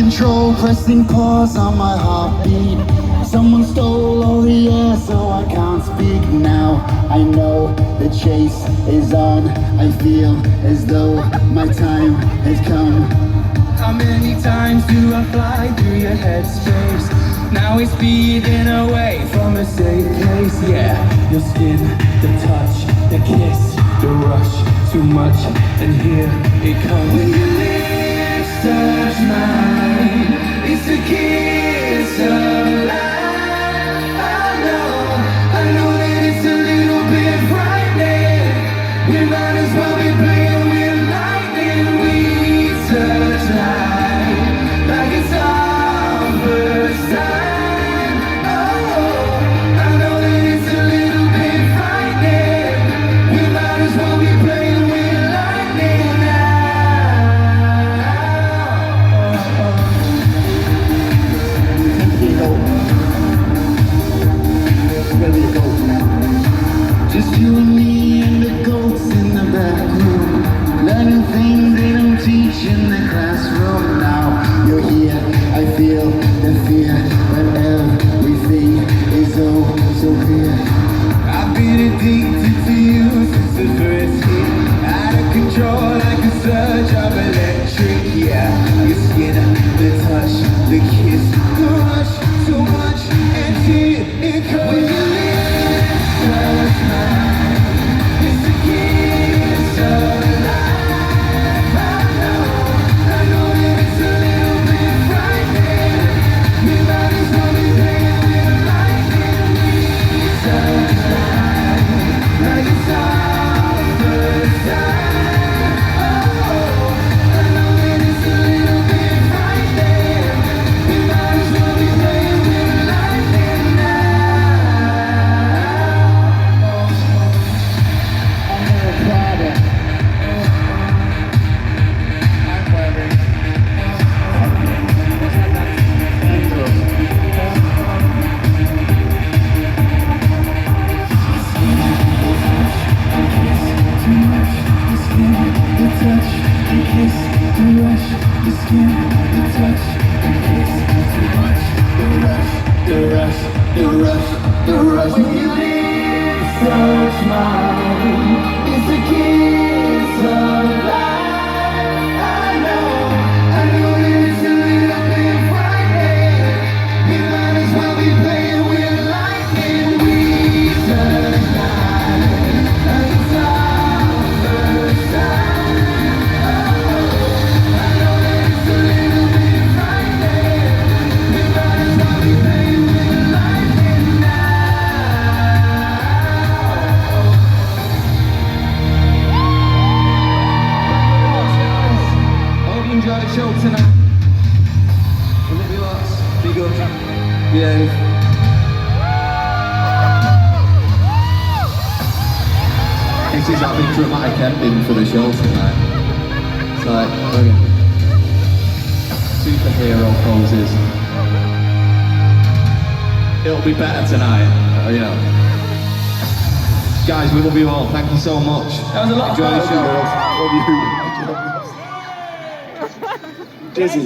control, pressing pause on my heartbeat. Someone stole all the air, so I can't speak now. I know the chase is on. I feel as though my time has come. How many times do I fly through your headspace? Now it's speeding away from a safe place. Yeah, your skin, the touch, the kiss, the rush, too much, and here it comes. When your lips touch mine, it's the kiss of life. I know that it's a little bit frightening. We might as well be playing with lightning. We touch light like it's our first time. Oh, I know that it's a little bit frightening. We might as well be playing with lightning now. Where we go now? Just you and me and the goats in the back room, learning things they don't teach in the classroom. Now you're here, I feel the fear, but everything is oh so clear. I've been addicted to you since the first hit. Out of control like a surge of electric. Yeah, your skin, the touch, the kiss, the rush, so much, and here it comes. When your lips touch mine, it's the kiss of life. I know that it's a little bit frightening. We might as well be playing with lightning. We touch light like it's our first time. Oh, I know that it's a little bit frightening. We might as well be playing with lightning now. I'm a Prada. The touch, the kiss, the rush, the skin, the touch, the kiss, the rush, the rush, the rush, the rush, the rush. When your lips touch mine, it's the kiss of life. I know that it's a little bit frightening. We might as well be playing with lightning. We touch light like it's our first time. Enjoy the show tonight. I love you lots. Be good. Behave. This is that big dramatic ending for the show tonight. It's like, okay. Superhero poses. It'll be better tonight, you know. Guys, we love you all. Thank you so much. That was a lot of Enjoy the fun. show. Love you. Dizzy.